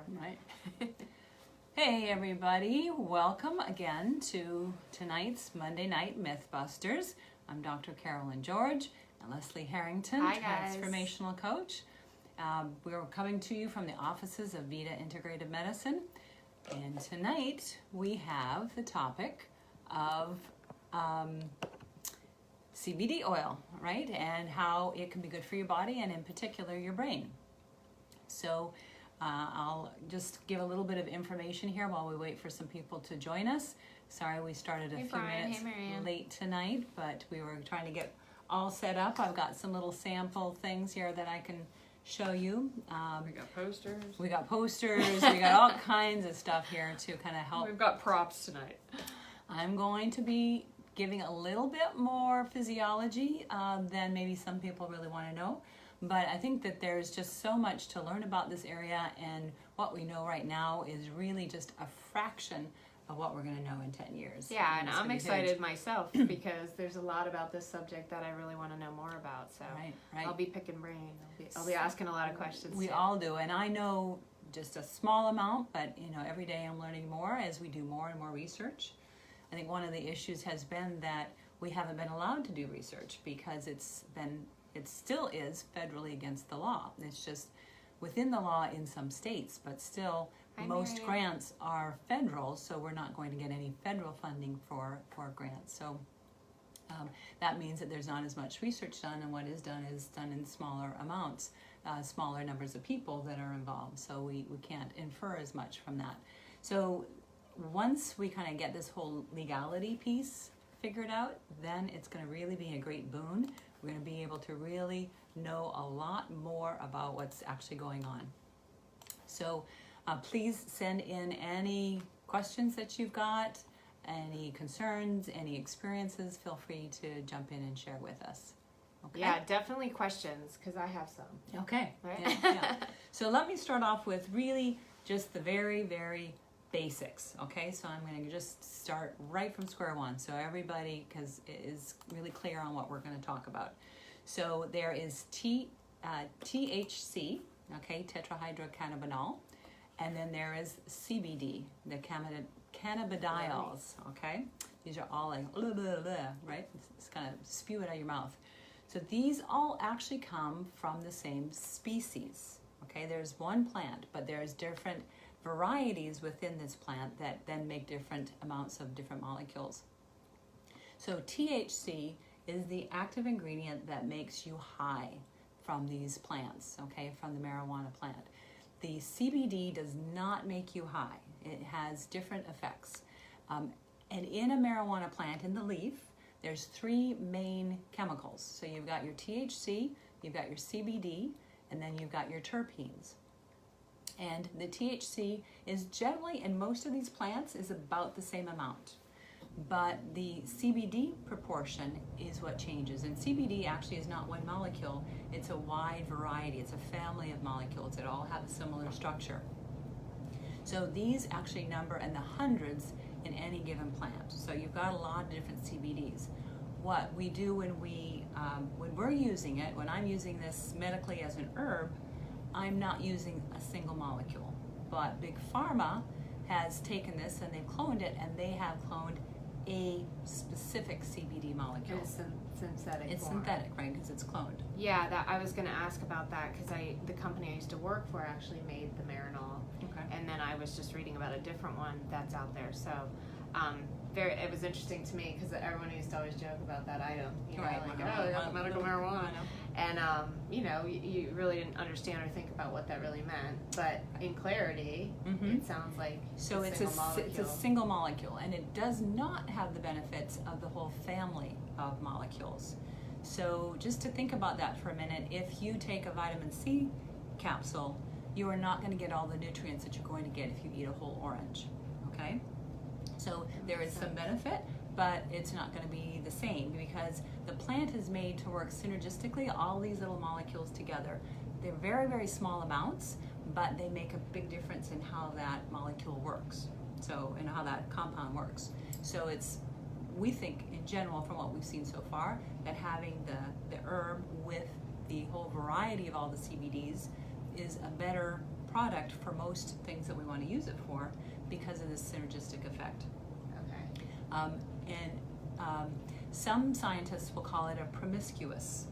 Right. Hey everybody, welcome again to tonight's Monday Night Mythbusters. I'm Dr. Carolyn George and Leslie Harrington, Hi, guys. Transformational Coach. We're coming to you from the offices of Vita Integrative Medicine. And tonight we have the topic of CBD oil, right? And how it can be good for your body and in particular your brain. So I'll just give a little bit of information here while we wait for some people to join us. Sorry we started a few minutes late tonight, but we were trying to get all set up. I've got some little sample things here that I can show you. We got posters. We got all kinds of stuff here to kind of help. We've got props tonight. I'm going to be giving a little bit more physiology than maybe some people really want to know. But I think that there's just so much to learn about this area, and what we know right now is really just a fraction of what we're going to know in 10 years. Yeah, and I'm excited myself because there's a lot about this subject that I really want to know more about. So right. I'll be picking brain. I'll be asking a lot of questions. We all do, and I know just a small amount, but every day I'm learning more as we do more and more research. I think one of the issues has been that we haven't been allowed to do research because it still is federally against the law. It's just within the law in some states, but still most grants are federal, so we're not going to get any federal funding for grants. So that means that there's not as much research done, and what is done in smaller amounts, smaller numbers of people that are involved. So we can't infer as much from that. So once we kind of get this whole legality piece figured out, then it's going to really be a great boon. We're going to be able to really know a lot more about what's actually going on. So please send in any questions that you've got, any concerns, any experiences. Feel free to jump in and share with us. Okay? Yeah, definitely questions, because I have some. Okay. Right? Yeah. So let me start off with really just the very, very basics. Okay, so I'm going to just start right from square one so everybody is really clear on what we're going to talk about. So there is THC, okay, tetrahydrocannabinol, and then there is CBD, the cannabidiols, okay? These are all like, blah, blah, blah, right? It's kind of spew it out of your mouth. So these all actually come from the same species, okay? There's one plant, but there's different varieties within this plant that then make different amounts of different molecules. So THC is the active ingredient that makes you high from these plants, okay, from the marijuana plant. The CBD does not make you high. It has different effects. And in a marijuana plant, in the leaf, there's three main chemicals. So you've got your THC, you've got your CBD, and then you've got your terpenes. And the THC is generally, in most of these plants, is about the same amount. But the CBD proportion is what changes. And CBD actually is not one molecule. It's a wide variety. It's a family of molecules that all have a similar structure. So these actually number in the hundreds in any given plant. So you've got a lot of different CBDs. What we do when we're using it, when I'm using this medically as an herb, I'm not using a single molecule, but Big Pharma has taken this and they've cloned it, and they have cloned a specific CBD molecule. It's synthetic. It's synthetic, right? Because it's cloned. Yeah, I was going to ask about that because the company I used to work for actually made the Marinol, Okay. and then I was just reading about a different one that's out there. So it was interesting to me because everyone used to always joke about that item, Right, like, like oh, they got the medical marijuana. I know. And, you really didn't understand or think about what that really meant. But in clarity, it sounds like So it's a single molecule, and it does not have the benefits of the whole family of molecules. So just to think about that for a minute, if you take a vitamin C capsule, you are not going to get all the nutrients that you're going to get if you eat a whole orange, okay? So there is some benefit, but it's not going to be the same because the plant is made to work synergistically, all these little molecules together. They're very, very small amounts, but they make a big difference in how that molecule works, so and how that compound works. So we think in general from what we've seen so far that having the herb with the whole variety of all the CBDs is a better product for most things that we want to use it for because of this synergistic effect. Okay. Some scientists will call it a promiscuous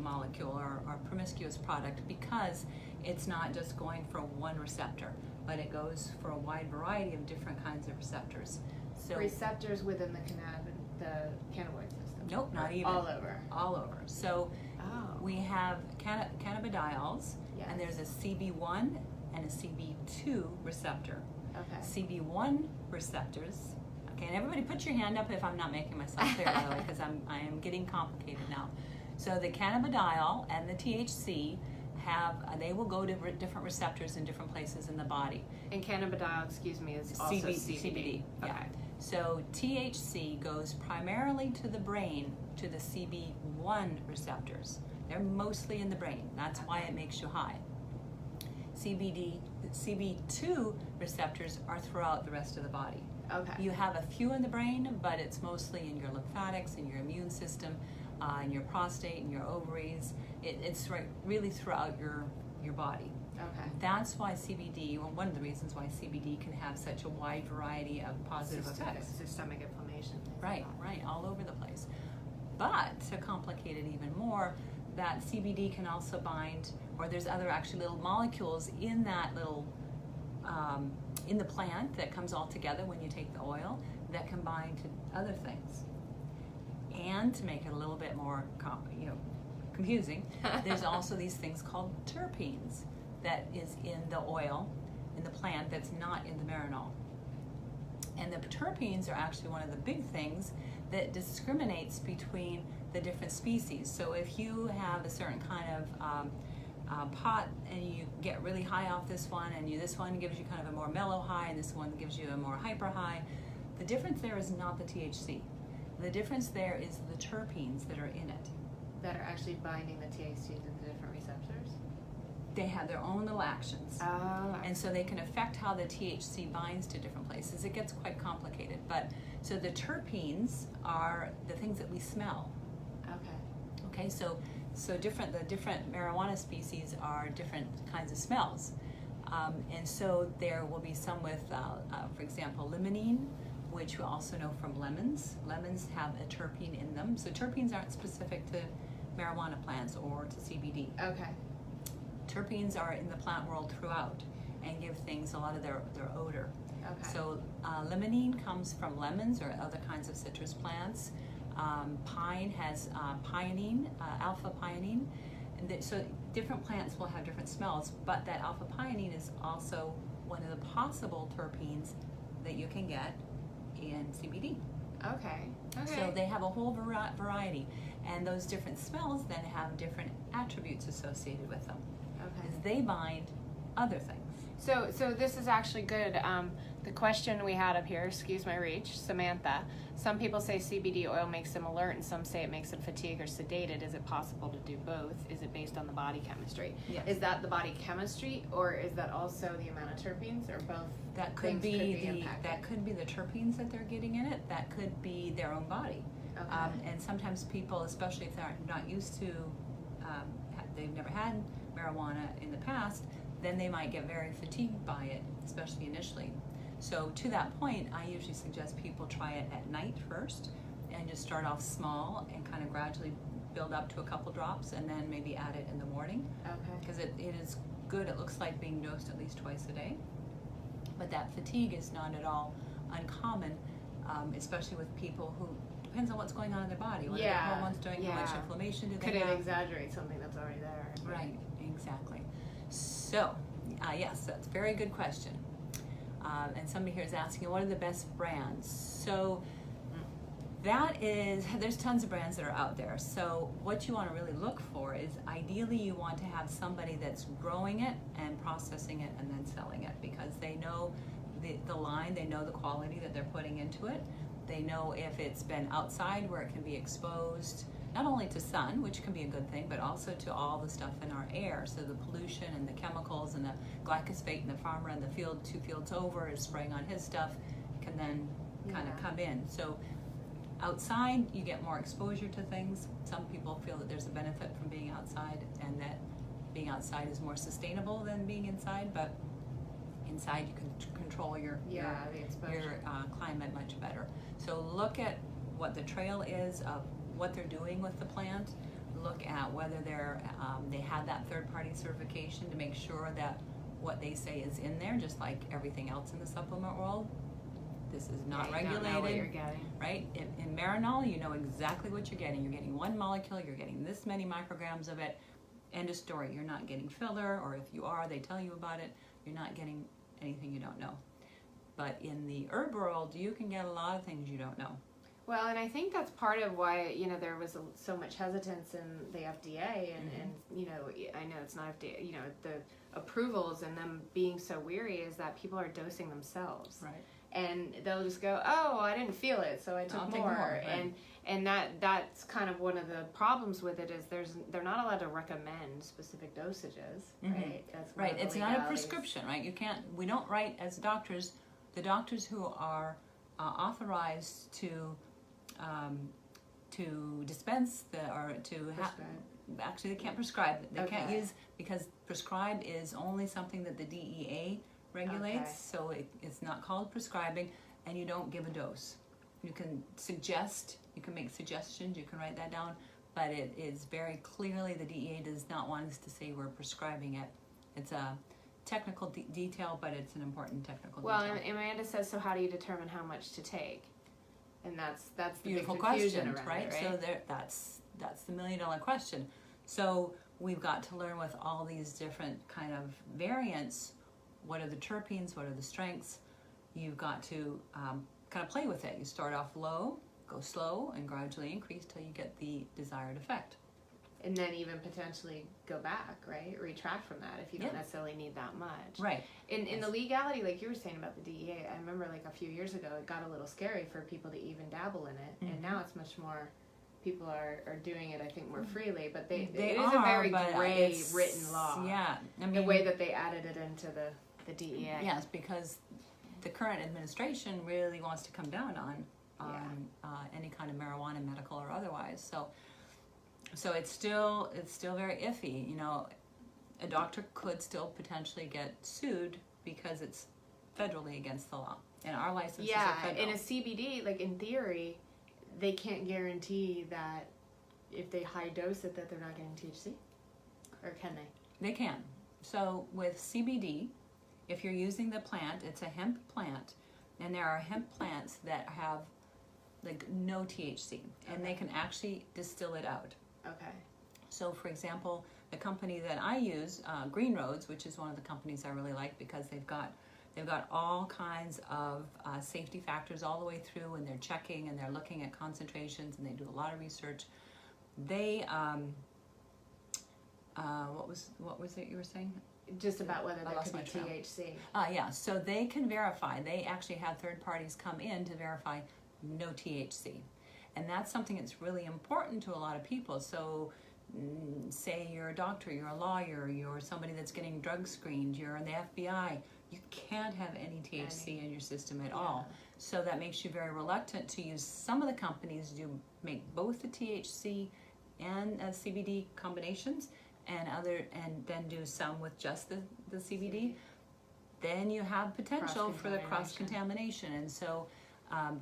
molecule or promiscuous product because it's not just going for one receptor, but it goes for a wide variety of different kinds of receptors. So receptors within the cannabinoid system? Nope, not even. All over? All over. So we have cannabidiols, Yes. and there's a CB1 and a CB2 receptor. Okay. CB1 receptors, okay, and everybody put your hand up if I'm not making myself clear, by the way, because I am getting complicated now. So the cannabidiol and the THC they will go to different receptors in different places in the body. And cannabidiol, excuse me, is also CBD. Yeah. Okay. So THC goes primarily to the brain, to the CB1 receptors. They're mostly in the brain. That's why it makes you high. CB2 receptors are throughout the rest of the body. Okay. You have a few in the brain, but it's mostly in your lymphatics, in your immune system, in your prostate, in your ovaries. It's really throughout your body. Okay. That's why CBD, well, one of the reasons why CBD can have such a wide variety of positive effects. Systemic inflammation. Right, all over the place. But to complicate it even more, that CBD can also bind, or there's other actually little molecules in that little, in the plant that comes all together when you take the oil that can bind to other things. And to make it a little bit more confusing, there's also these things called terpenes that is in the oil, in the plant, that's not in the marinol. And the terpenes are actually one of the big things that discriminates between the different species. So if you have a certain kind of pot and you get really high off this one, and this one gives you kind of a more mellow high, and this one gives you a more hyper high, the difference there is not the THC. The difference there is the terpenes that are in it. That are actually binding the THC to the different receptors? They have their own little actions. Oh. And so they can affect how the THC binds to different places. It gets quite complicated. But so the terpenes are the things that we smell. Okay, so the different marijuana species are different kinds of smells. And so there will be some with, for example, limonene, which we also know from lemons. Lemons have a terpene in them. So terpenes aren't specific to marijuana plants or to CBD. Okay. Terpenes are in the plant world throughout and give things a lot of their odor. Okay. So limonene comes from lemons or other kinds of citrus plants. Pine has pionine, alpha pionine. And so different plants will have different smells, but that alpha pionine is also one of the possible terpenes that you can get in CBD. Okay. So they have a whole variety, and those different smells then have different attributes associated with them. Okay. As they bind other things. So this is actually good. The question we had up here, excuse my reach, Samantha. Some people say CBD oil makes them alert, and some say it makes them fatigued or sedated. Is it possible to do both? Is it based on the body chemistry? Yes. Is that the body chemistry, or is that also the amount of terpenes, or both? That could be impacted? that could be the terpenes that they're getting in it. That could be their own body. Okay. And sometimes people, especially if they're not used to, they've never had marijuana in the past, then they might get very fatigued by it, especially initially. So to that point, I usually suggest people try it at night first and just start off small and kind of gradually build up to a couple drops and then maybe add it in the morning. Okay. Because it is good. It looks like being dosed at least twice a day. But that fatigue is not at all uncommon, especially with people who, depends on what's going on in their body. What are their hormones doing? How much inflammation do they Could have? it exaggerate something that's already there? Right, exactly. So, yes, that's a very good question. And somebody here is asking, what are the best brands? So there's tons of brands that are out there. So what you want to really look for is, ideally you want to have somebody that's growing it and processing it and then selling it, because they know the line, they know the quality that they're putting into it. They know if it's been outside where it can be exposed, not only to sun, which can be a good thing, but also to all the stuff in our air. So the pollution and the chemicals and the glyphosate, and the farmer in the field 2 fields over is spraying on his stuff, can then kind of come in. So outside, you get more exposure to things. Some people feel that there's a benefit from being outside, and that being outside is more sustainable than being inside, but inside you can control your the exposure. climate much better. So look at what the trail is of what they're doing with the plant. Look at whether they have that third-party certification to make sure that what they say is in there, just like everything else in the supplement world. This is not regulated. Don't know what you're getting. Right? In Marinol, you know exactly what you're getting. You're getting one molecule, you're getting this many micrograms of it. End of story. You're not getting filler, or if you are, they tell you about it. You're not getting anything you don't know. But in the herb world, you can get a lot of things you don't know. Well, and I think that's part of why, there was so much hesitance in the FDA and I know it's not FDA, the approvals and them being so weary is that people are dosing themselves. Right. And they'll just go, oh, I didn't feel it, so I took more. Right. And that's kind of one of the problems with it is they're not allowed to recommend specific dosages, right? That's right. It's not a prescription, right? We don't write as doctors, the doctors who are authorized to dispense actually they can't prescribe. They can't use, because prescribe is only something that the DEA regulates, so it's not called prescribing, and you don't give a dose. You can suggest, you can make suggestions, you can write that down, but it is very clearly the DEA does not want us to say we're prescribing it. It's a technical detail, but it's an important technical detail. Well, Amanda says, so how do you determine how much to take? And that's the beautiful big confusion question, around right? it, right? So that's the $1 million question. So we've got to learn with all these different kind of variants, what are the terpenes, what are the strengths. You've got to kind of play with it. You start off low, go slow, and gradually increase till you get the desired effect. And then even potentially go back, right? Retract from that if you don't necessarily need that much. Right. In the legality, like you were saying about the DEA, I remember like a few years ago, it got a little scary for people to even dabble in it. And now it's much more, people are doing it, I think, more freely. But it is a very gray written law. Yeah. I mean, the way that they added it into the DEA. Yes, because the current administration really wants to come down on any kind of marijuana, medical or otherwise. So it's still very iffy. A doctor could still potentially get sued because it's federally against the law, and our licenses are federal. In a CBD, like in theory, they can't guarantee that if they high dose it that they're not getting THC, or can they? They can. So with CBD, if you're using the plant, it's a hemp plant, and there are hemp plants that have like no THC, and they can actually distill it out. Okay. So, for example, the company that I use, Green Roads, which is one of the companies I really like because they've got all kinds of safety factors all the way through, and they're checking and they're looking at concentrations, and they do a lot of research. They what was it you were saying? Just about whether there could be THC. Yeah, so they can verify. They actually have third parties come in to verify no THC. And that's something that's really important to a lot of people. So say you're a doctor, you're a lawyer, you're somebody that's getting drug screened, you're in the FBI, you can't have any THC in your system at all. So that makes you very reluctant to use. Some of the companies do make both the THC and CBD combinations, and then do some with just the CBD. Then you have potential for the cross-contamination. And so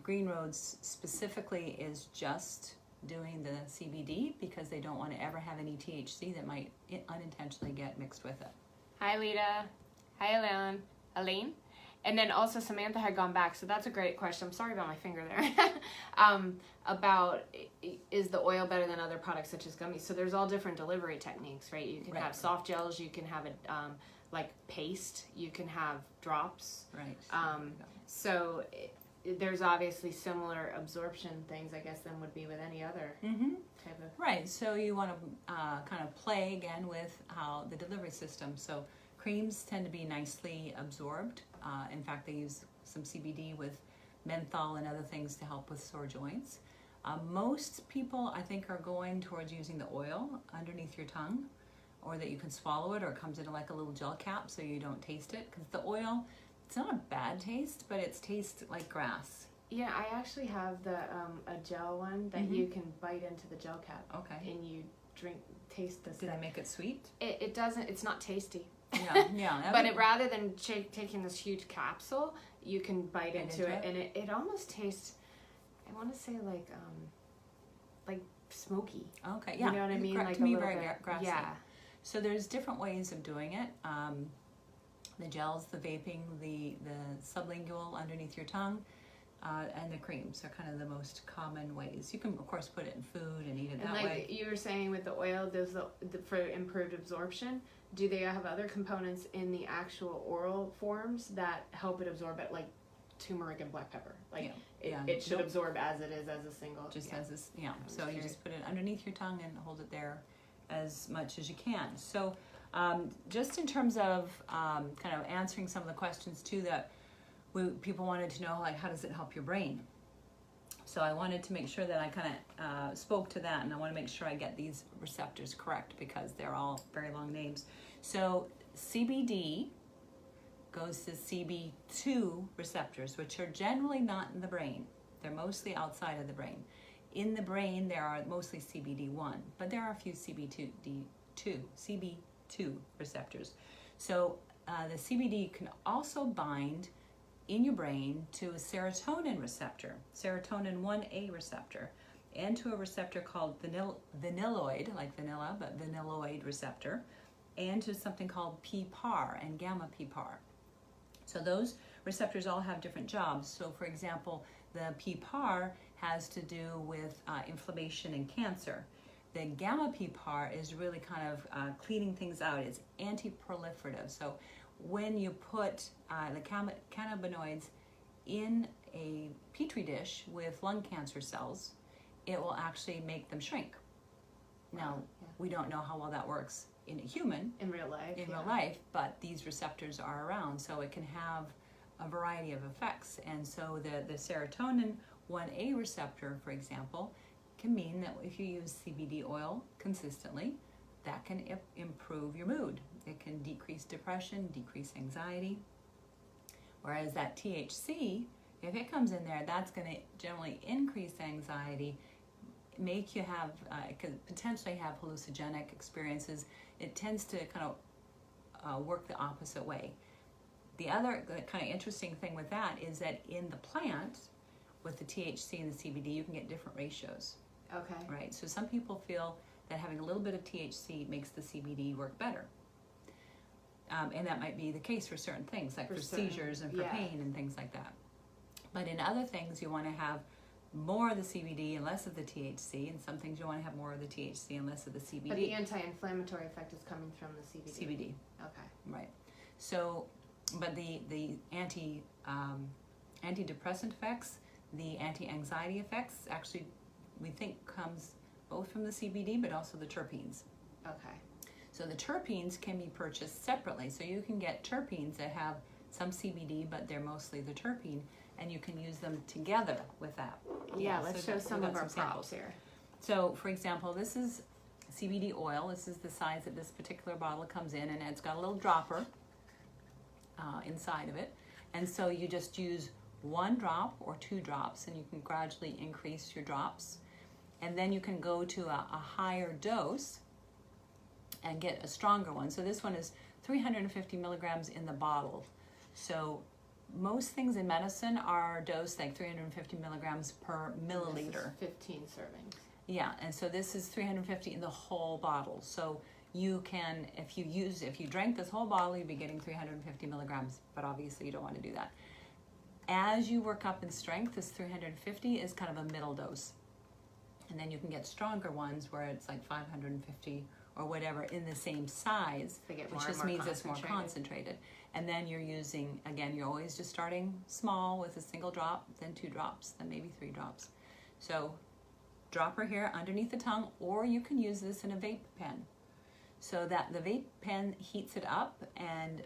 Green Roads specifically is just doing the CBD because they don't want to ever have any THC that might unintentionally get mixed with it. Hi, Lita. Hi, Aline. And then also Samantha had gone back, so that's a great question. I'm sorry about my finger there. About is the oil better than other products such as gummies? So there's all different delivery techniques, right? You can have soft gels, you can have it like paste, you can have drops. Right. So there's obviously similar absorption things, I guess, than would be with any other type of... Right, so you want to kind of play again with how the delivery system. So creams tend to be nicely absorbed. In fact, they use some CBD with menthol and other things to help with sore joints. Most people, I think, are going towards using the oil underneath your tongue, or that you can swallow it, or it comes in like a little gel cap so you don't taste it. Because the oil, it's not a bad taste, but it tastes like grass. Yeah, I actually have the a gel one that you can bite into the gel cap. Okay. And you taste this. Do they make it sweet? It doesn't. It's not tasty. Yeah. But rather than taking this huge capsule, you can bite into it, and it almost tastes. I want to say like smoky. Okay, yeah. You know what I mean? Like to me, a little very bit. grassy. Yeah. So there's different ways of doing it. The gels, the vaping, the sublingual underneath your tongue, and the creams are kind of the most common ways. You can, of course, put it in food and eat it that way. You were saying with the oil, there's for improved absorption. Do they have other components in the actual oral forms that help it absorb it, like turmeric and black pepper? Like it should absorb as it is as a single. Just as this, So you just put it underneath your tongue and hold it there as much as you can. So just in terms of kind of answering some of the questions too that people wanted to know, like how does it help your brain? So I wanted to make sure that I kind of spoke to that, and I want to make sure I get these receptors correct because they're all very long names. So CBD goes to CB2 receptors, which are generally not in the brain. They're mostly outside of the brain. In the brain, there are mostly CBD1, but there are a few CB2 receptors. So the CBD can also bind in your brain to a serotonin receptor, serotonin 1A receptor, and to a receptor called vanilloid, like vanilla, but vanilloid receptor, and to something called PPAR and gamma PPAR. So those receptors all have different jobs. So for example, the PPAR has to do with inflammation and cancer. The gamma PPAR is really kind of cleaning things out. It's anti-proliferative. So when you put the cannabinoids in a petri dish with lung cancer cells, it will actually make them shrink. Now, we don't know how well that works in a human. In real life. But these receptors are around, so it can have a variety of effects. And so the serotonin 1A receptor, for example, can mean that if you use CBD oil consistently, that can improve your mood. It can decrease depression, decrease anxiety. Whereas that THC, if it comes in there, that's going to generally increase anxiety, make you have, it could potentially have hallucinogenic experiences. It tends to kind of work the opposite way. The other kind of interesting thing with that is that in the plant, with the THC and the CBD, you can get different ratios. Okay. Right. So some people feel that having a little bit of THC makes the CBD work better. And that might be the case for certain things, like for seizures and for pain and things like that. But in other things, you want to have more of the CBD and less of the THC. And some things you want to have more of the THC and less of the CBD. But the anti-inflammatory effect is coming from the CBD. CBD. Okay. Right. So, but the antidepressant effects, the anti-anxiety effects, actually, we think comes both from the CBD, but also the terpenes. Okay. So the terpenes can be purchased separately. So you can get terpenes that have some CBD, but they're mostly the terpene, and you can use them together with that. Yeah, let's show some of our props here. So, for example, this is CBD oil. This is the size that this particular bottle comes in, and it's got a little dropper inside of it. And so you just use 1 drop or 2 drops, and you can gradually increase your drops. And then you can go to a higher dose and get a stronger one. So this one is 350 milligrams in the bottle. So most things in medicine are dosed like 350 milligrams per milliliter. This is 15 servings. Yeah, and so this is 350 in the whole bottle. So you can, if you drank this whole bottle, you'd be getting 350 milligrams, but obviously you don't want to do that. As you work up in strength, this 350 is kind of a middle dose. And then you can get stronger ones where it's like 550 or whatever in the same size, which just means it's more concentrated. And then you're using, again, you're always just starting small with a single drop, then 2 drops, then maybe 3 drops. So dropper here underneath the tongue, or you can use this in a vape pen. So that the vape pen heats it up and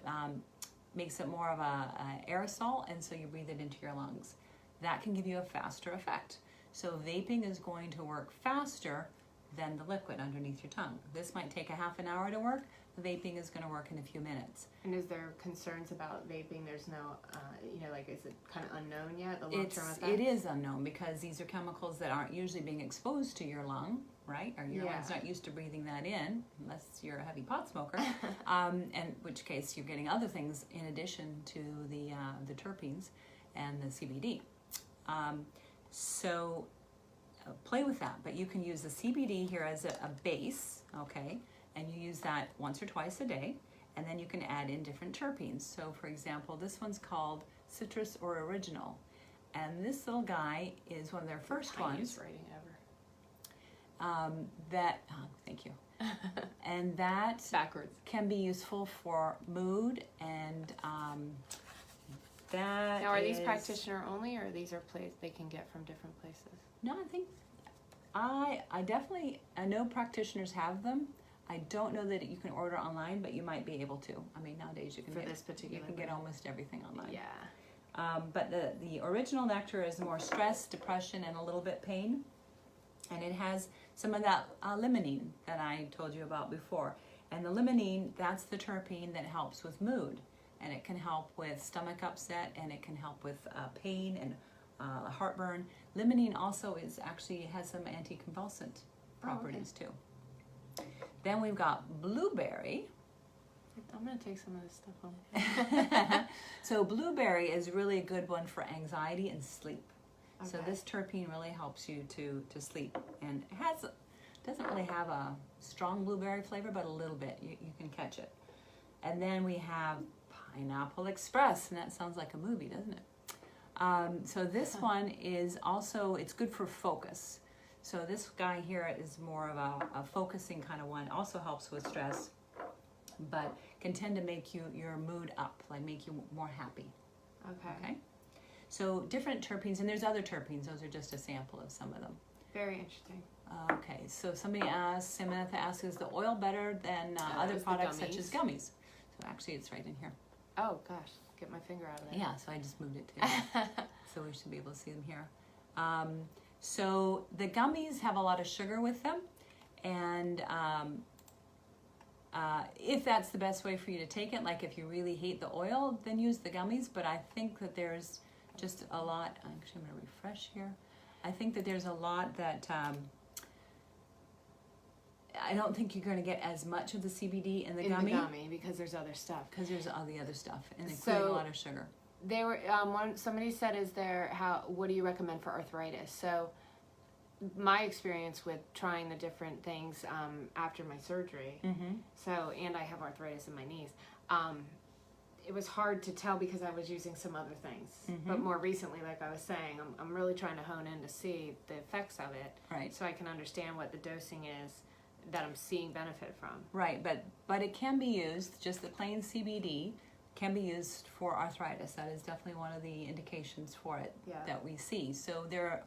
makes it more of a aerosol, and so you breathe it into your lungs. That can give you a faster effect. So vaping is going to work faster than the liquid underneath your tongue. This might take a half an hour to work. vaping is going to work in a few minutes. And is there concerns about vaping? There's no, like, is it kind of unknown yet, the long-term effects? It is unknown because these are chemicals that aren't usually being exposed to your lung, right? Or your lungs not used to breathing that in, unless you're a heavy pot smoker, in which case you're getting other things in addition to the terpenes and the CBD. So play with that, but you can use the CBD here as a base, okay? And you use that once or twice a day, and then you can add in different terpenes. So for example, this one's called Citrus or Original, and this little guy is one of their first ones. Writing ever. Thank you. And that backwards can be useful for mood, and that now, are these practitioner only, or these are they can get from different places? No, I think I know practitioners have them. I don't know that you can order online, but you might be able to. I mean, nowadays you can get almost everything online. Yeah. But the original nectar is more stress, depression, and a little bit pain, and it has some of that limonene that I told you about before. And the limonene, that's the terpene that helps with mood, and it can help with stomach upset, and it can help with pain and heartburn. Limonene also has some anticonvulsant properties too. Then we've got blueberry. I'm going to take some of this stuff home. So blueberry is really a good one for anxiety and sleep. Okay. So this terpene really helps you to sleep, and it doesn't really have a strong blueberry flavor, but a little bit. You can catch it. And then we have Pineapple Express, and that sounds like a movie, doesn't it? So this one is also, it's good for focus. So this guy here is more of a focusing kind of one. Also helps with stress, but can tend to make your mood up, like make you more happy. Okay. So different terpenes, and there's other terpenes. Those are just a sample of some of them. Very interesting. Okay, so Samantha asks, is the oil better than other products such as gummies? So actually it's right in here. Oh gosh, get my finger out of there. Yeah, so I just moved it to so we should be able to see them here. So the gummies have a lot of sugar with them, and if that's the best way for you to take it, like if you really hate the oil, then use the gummies. But I think that there's just a lot, actually I'm going to refresh here. I think that there's a lot that I don't think you're going to get as much of the CBD in the gummy because there's other stuff. Because there's all the other stuff, and including a lot of sugar. They were somebody said, what do you recommend for arthritis? So my experience with trying the different things after my surgery, and I have arthritis in my knees, it was hard to tell because I was using some other things. But more recently, like I was saying, I'm really trying to hone in to see the effects of it, right? So I can understand what the dosing is that I'm seeing benefit from. Right, but it can be used, just the plain CBD can be used for arthritis. That is definitely one of the indications for it that we see. So there are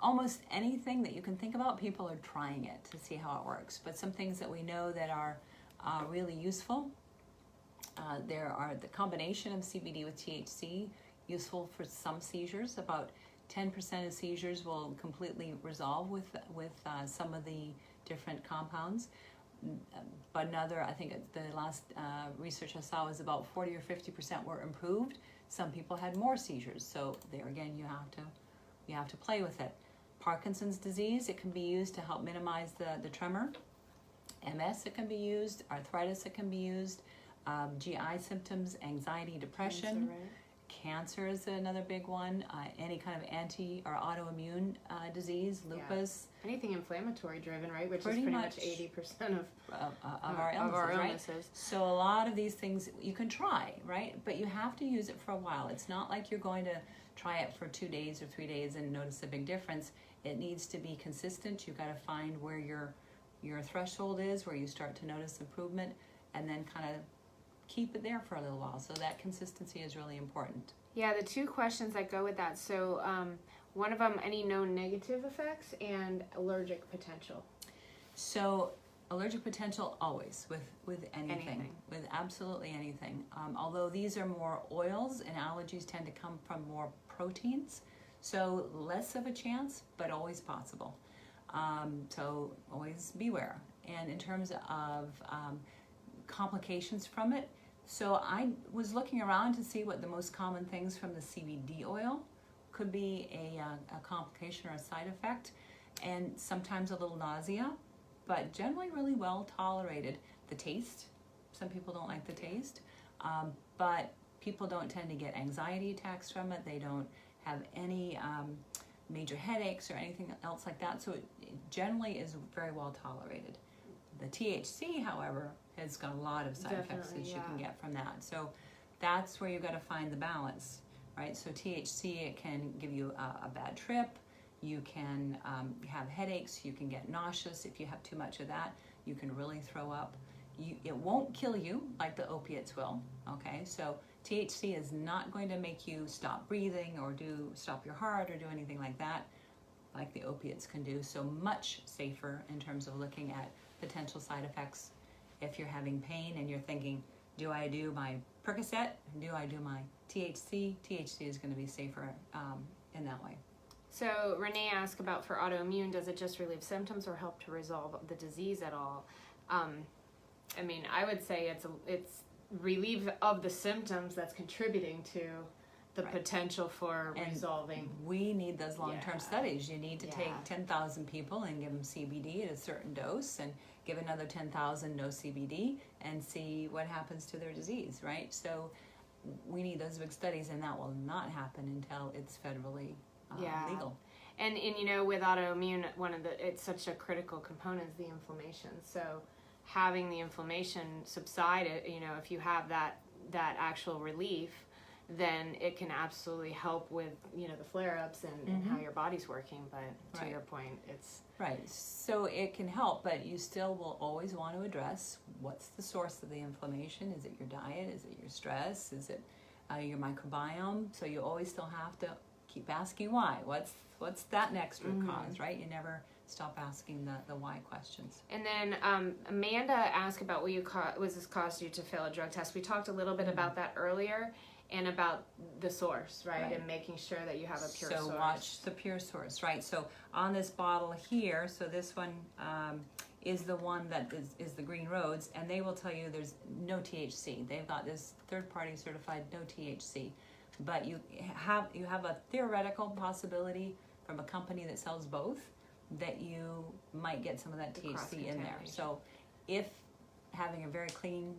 almost anything that you can think about, people are trying it to see how it works. But some things that we know that are really useful, there are the combination of CBD with THC, useful for some seizures. About 10% of seizures will completely resolve with some of the different compounds. But another, I think the last research I saw was about 40 or 50% were improved. Some people had more seizures. So there again, you have to play with it. Parkinson's disease, it can be used to help minimize the tremor. MS, it can be used. Arthritis, it can be used. GI symptoms, anxiety, depression. Cancer is another big one. Any kind of anti or autoimmune disease, lupus. Anything inflammatory driven, right? Which is pretty much 80% of our illnesses, right? So a lot of these things you can try, right? But you have to use it for a while. It's not like you're going to try it for 2 days or 3 days and notice a big difference. It needs to be consistent. You've got to find where your threshold is, where you start to notice improvement, and then kind of keep it there for a little while. So that consistency is really important. Yeah, the two questions that go with that. So one of them, any known negative effects, and allergic potential. So allergic potential always with anything. With absolutely anything. Although these are more oils, and allergies tend to come from more proteins, so less of a chance, but always possible. So always beware. And in terms of complications from it. So I was looking around to see what the most common things from the CBD oil could be a complication or a side effect, and sometimes a little nausea, but generally really well tolerated. The taste, some people don't like the taste, but people don't tend to get anxiety attacks from it. They don't have any major headaches or anything else like that, so it generally is very well tolerated. The THC, however, has got a lot of side effects that you can get from that. So that's where you've got to find the balance, right? So THC, it can give you a bad trip. You can have headaches. You can get nauseous. If you have too much of that, you can really throw up. It won't kill you like the opiates will, okay? So THC is not going to make you stop breathing or stop your heart or do anything like that, like the opiates can do. So much safer in terms of looking at potential side effects. If you're having pain and you're thinking, do I do my Percocet? Do I do my THC? THC is going to be safer in that way. So Renee asked about for autoimmune, does it just relieve symptoms or help to resolve the disease at all? I mean, I would say it's relief of the symptoms that's contributing to the potential for resolving. We need those long-term studies. You need to take 10,000 people and give them CBD at a certain dose, and give another 10,000 no CBD, and see what happens to their disease, right? So we need those big studies, and that will not happen until it's federally legal. And you know, with autoimmune, it's such a critical component is the inflammation. So having the inflammation subside, you know, if you have that actual relief, then it can absolutely help with, you know, the flare-ups and how your body's working. But to your point, it's so it can help, but you still will always want to address what's the source of the inflammation. Is it your diet? Is it your stress? Is it your microbiome? So you always still have to keep asking why. What's that next root cause, right? You never stop asking the why questions. And then Amanda asked about was this caused you to fail a drug test? We talked a little bit about that earlier, and about the source, right? And making sure that you have a pure source. So watch the pure source, right? So on this bottle here, so this one is the one that is the Green Roads, and they will tell you there's no THC. They've got this third-party certified no THC. But you have a theoretical possibility from a company that sells both that you might get some of that THC in there. So if having a very clean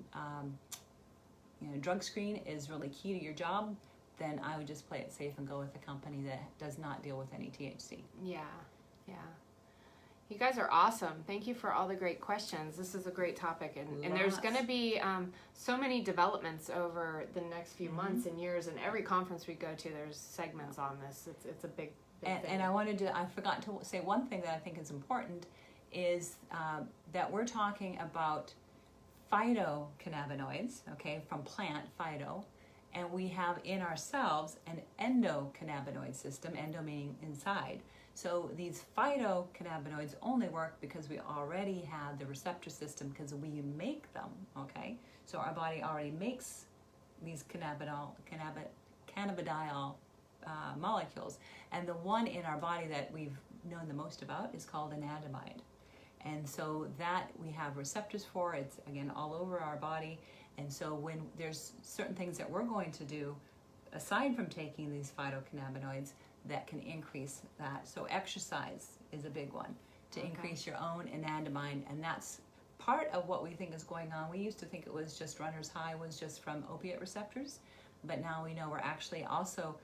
drug screen is really key to your job, then I would just play it safe and go with a company that does not deal with any THC. Yeah. You guys are awesome. Thank you for all the great questions. This is a great topic, and there's going to be so many developments over the next few months and years, and every conference we go to, there's segments on this. It's a big thing. And I forgot to say one thing that I think is important is that we're talking about phytocannabinoids, okay, from plant, phyto, and we have in ourselves an endocannabinoid system, endo meaning inside. So these phytocannabinoids only work because we already have the receptor system, because we make them, okay? So our body already makes these cannabidiol molecules. And the one in our body that we've known the most about is called anandamide. And so that we have receptors for. It's, again, all over our body. And so when there's certain things that we're going to do, aside from taking these phytocannabinoids, that can increase that. So exercise is a big one to increase your own anandamide, and that's part of what we think is going on. We used to think it was just runner's high was just from opiate receptors, but now we know we're actually also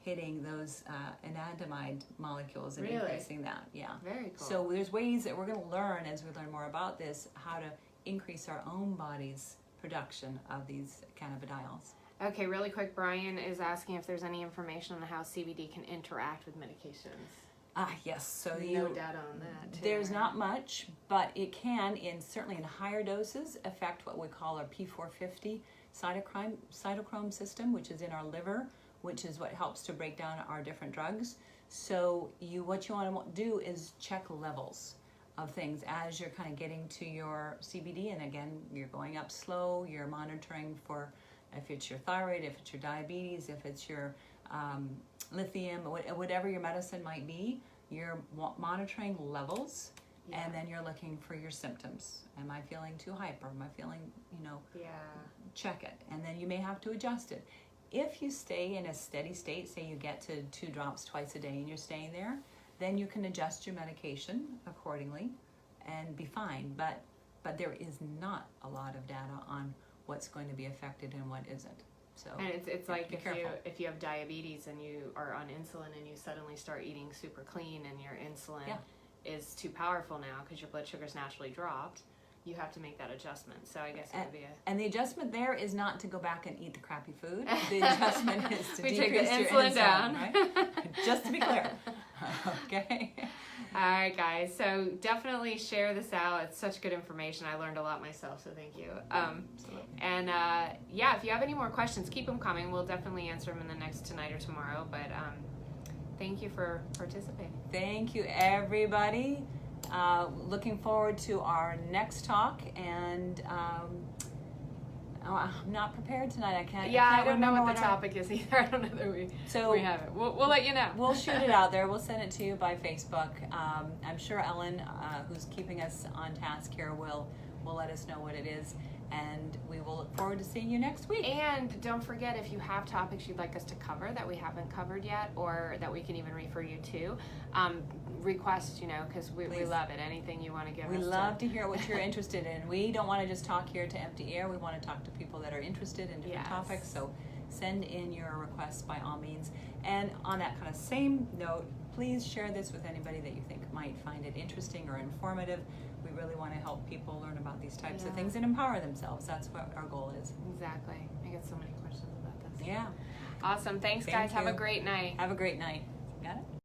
hitting those anandamide molecules and increasing that. Yeah. Very cool. So there's ways that we're going to learn as we learn more about this, how to increase our own body's production of these cannabidiols. Okay, really quick, Brian is asking if there's any information on how CBD can interact with medications. Yes. So no data on that. There's not much, but it can, certainly in higher doses, affect what we call our P450 cytochrome system, which is in our liver, which is what helps to break down our different drugs. So what you want to do is check levels of things as you're kind of getting to your CBD, and again, you're going up slow. You're monitoring for if it's your thyroid, if it's your diabetes, if it's your lithium, whatever your medicine might be, you're monitoring levels And then you're looking for your symptoms. Am I feeling too hyper? Am I feeling, check it. And then you may have to adjust it. If you stay in a steady state, say you get to 2 drops twice a day and you're staying there, then you can adjust your medication accordingly and be fine. But there is not a lot of data on what's going to be affected and what isn't. So, and it's like if you have diabetes and you are on insulin and you suddenly start eating super clean and your insulin is too powerful now because your blood sugar's naturally dropped, you have to make that adjustment. So I guess it would be and the adjustment there is not to go back and eat the crappy food. The adjustment is to decrease take the your insulin down. Right? Just to be clear. Okay. All right, guys. So definitely share this out. It's such good information. I learned a lot myself, so thank you. Absolutely. And if you have any more questions, keep them coming. We'll definitely answer them in the next tonight or tomorrow. But thank you for participating. Thank you, everybody. Looking forward to our next talk, and I'm not prepared tonight. I don't know what the topic is either. I don't know that we have it. We'll let you know. We'll shoot it out there. We'll send it to you by Facebook. I'm sure Ellen, who's keeping us on task here, will let us know what it is. And we will look forward to seeing you next week. And don't forget, if you have topics you'd like us to cover that we haven't covered yet, or that we can even refer you to, request, because we love it. Anything you want to give us. We love to hear what you're interested in. We don't want to just talk here to empty air. We want to talk to people that are interested in different topics. So send in your requests by all means. And on that kind of same note, please share this with anybody that you think might find it interesting or informative. We really want to help people learn about these types of things and empower themselves. That's what our goal is. Exactly. I get so many questions about this. Yeah. Awesome. Thanks, guys. Have a great night. Have a great night. Got it?